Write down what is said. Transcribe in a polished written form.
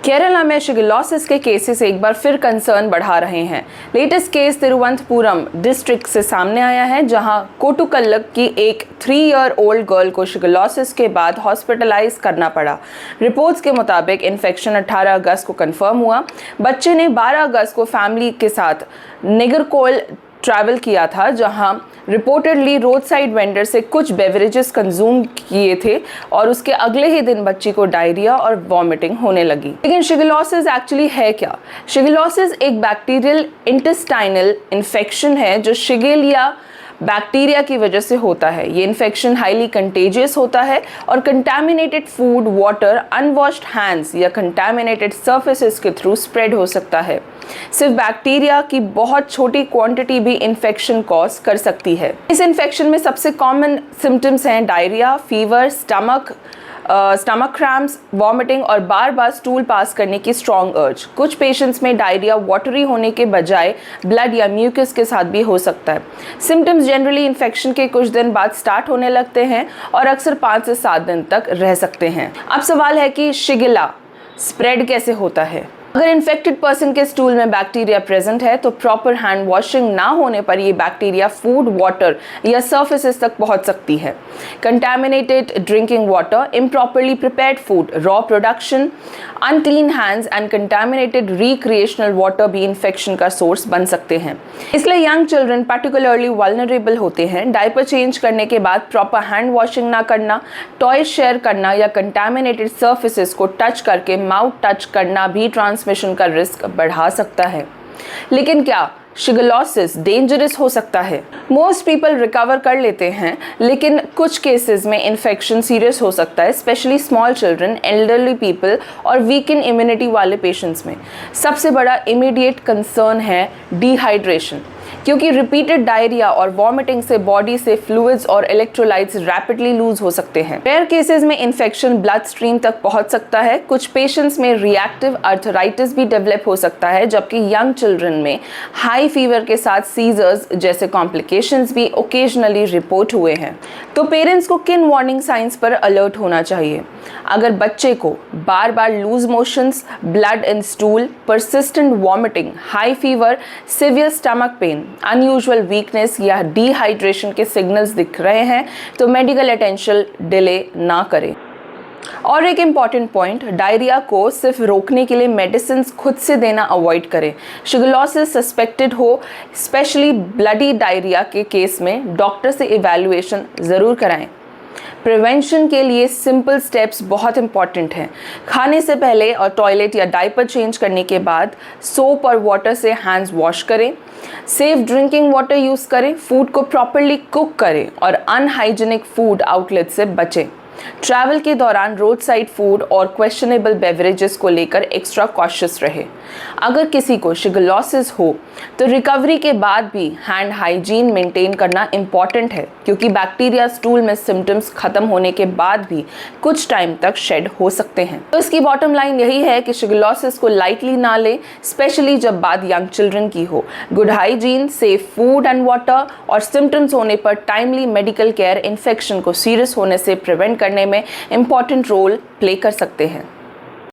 केरला में शिगिलोसिस के केसेस एक बार फिर कंसर्न बढ़ा रहे हैं। लेटेस्ट केस तिरुवनंतपुरम डिस्ट्रिक्ट से सामने आया है, जहां कोटुकल्लक की एक 3-year-old गर्ल को शिगिलोसिस के बाद हॉस्पिटलाइज करना पड़ा। रिपोर्ट्स के मुताबिक इन्फेक्शन 18 अगस्त को कंफर्म हुआ। बच्चे ने 12 अगस्त को फैमिली के साथ निगरकोल ट्रैवल किया था, जहां रिपोर्टेडली रोड साइड वेंडर से कुछ बेवरेजेस कंज्यूम किए थे और उसके अगले ही दिन बच्ची को डायरिया और वॉमिटिंग होने लगी। लेकिन शिगिलोसिस एक्चुअली है क्या? शिगिलोसिस एक बैक्टीरियल इंटेस्टाइनल इन्फेक्शन है जो शिगेलिया बैक्टीरिया की वजह से होता है। ये इन्फेक्शन हाईली कंटेजियस होता है और contaminated food, water, unwashed hands या कंटामिनेटेड सर्फेसेस के थ्रू स्प्रेड हो सकता है। सिर्फ बैक्टीरिया की बहुत छोटी क्वांटिटी भी इन्फेक्शन कॉज कर सकती है। इस इन्फेक्शन में सबसे कॉमन सिम्टम्स हैं diarrhoea, fever, stomach cramps, vomiting और बार बार स्टूल पास करने की स्ट्रॉन्ग अर्ज। कुछ पेशेंट्स में डायरिया वाटरी होने के बजाय ब्लड या म्यूकस के साथ भी हो सकता है। सिम्टम्स जनरली इन्फेक्शन के कुछ दिन बाद स्टार्ट होने लगते हैं और अक्सर 5 से 7 दिन तक रह सकते हैं। अब सवाल है कि शिगिला स्प्रेड कैसे होता है? अगर इन्फेक्टेड पर्सन के स्टूल में बैक्टीरिया प्रेजेंट है तो प्रॉपर हैंड वॉशिंग ना होने पर ये बैक्टीरिया फूड, वाटर या सर्फेसेस तक पहुंच सकती है। Contaminated drinking water, improperly prepared food, raw production, unclean hands and contaminated recreational water भी इन्फेक्शन का सोर्स बन सकते हैं। इसलिए यंग चिल्ड्रन पर्टिकुलरली वल्नरेबल होते हैं। डायपर चेंज करने के बाद प्रॉपर हैंड वॉशिंग ना करना, टॉय शेयर करना या कंटामिनेटेड सर्फेसेस को टच करके माउथ टच करना भी ट्रांसमिशन का रिस्क बढ़ा सकता है। लेकिन क्या शिगिलोसिस डेंजरस हो सकता है? मोस्ट पीपल रिकवर कर लेते हैं, लेकिन कुछ केसेस में इन्फेक्शन सीरियस हो सकता है, specially small children, elderly people और वीकन इम्यूनिटी वाले पेशेंट्स में। सबसे बड़ा इमीडिएट कंसर्न है डिहाइड्रेशन, क्योंकि रिपीटेड डायरिया और वॉमिटिंग से बॉडी से फ्लूइड्स और इलेक्ट्रोलाइट्स रैपिडली लूज हो सकते हैं। रेयर केसेस में इन्फेक्शन ब्लड स्ट्रीम तक पहुंच सकता है। कुछ पेशेंट्स में रिएक्टिव आर्थराइटिस भी डेवलप हो सकता है, जबकि यंग चिल्ड्रन में हाई फीवर के साथ सीजर्स जैसे कॉम्प्लिकेशंस भी ओकेजनली रिपोर्ट हुए हैं। तो पेरेंट्स को किन वार्निंग साइंस पर अलर्ट होना चाहिए? अगर बच्चे को बार बार loose motions, blood in stool, persistent vomiting, high fever, severe stomach pain, unusual weakness या डिहाइड्रेशन के सिग्नल्स दिख रहे हैं तो मेडिकल अटेंशन डिले ना करें। और एक इम्पॉर्टेंट पॉइंट, डायरिया को सिर्फ रोकने के लिए मेडिसिन खुद से देना अवॉइड करें। शिगिलोसिस सस्पेक्टेड हो, स्पेशली ब्लडी डायरिया के केस में डॉक्टर से इवैल्यूएशन ज़रूर कराएं। प्रिवेंशन के लिए सिंपल स्टेप्स बहुत इंपॉर्टेंट हैं। खाने से पहले और टॉयलेट या डायपर चेंज करने के बाद सोप और वाटर से हैंड्स वॉश करें। सेफ ड्रिंकिंग वाटर यूज़ करें। फूड को प्रॉपरली कुक करें और अनहाइजीनिक फूड आउटलेट से बचें। ट्रैवल के दौरान रोड साइड फूड और क्वेश्चनेबल बेवरेजेस को लेकर एक्स्ट्रा कॉशियस रहे। अगर किसी को शिगिलोसिस हो तो रिकवरी के बाद भी हैंड हाइजीन मेंटेन करना इम्पॉर्टेंट है, क्योंकि बैक्टीरिया स्टूल में सिम्टम्स खत्म होने के बाद भी कुछ टाइम तक शेड हो सकते हैं। तो इसकी बॉटम लाइन यही है कि शिगिलोसिस को लाइटली ना लें, स्पेशली जब बात यंग चिल्ड्रन की हो। Good hygiene, safe food and water और सिम्टम्स होने पर टाइमली मेडिकल केयर इन्फेक्शन को सीरियस होने से प्रिवेंट करने में इंपॉर्टेंट रोल प्ले कर सकते हैं।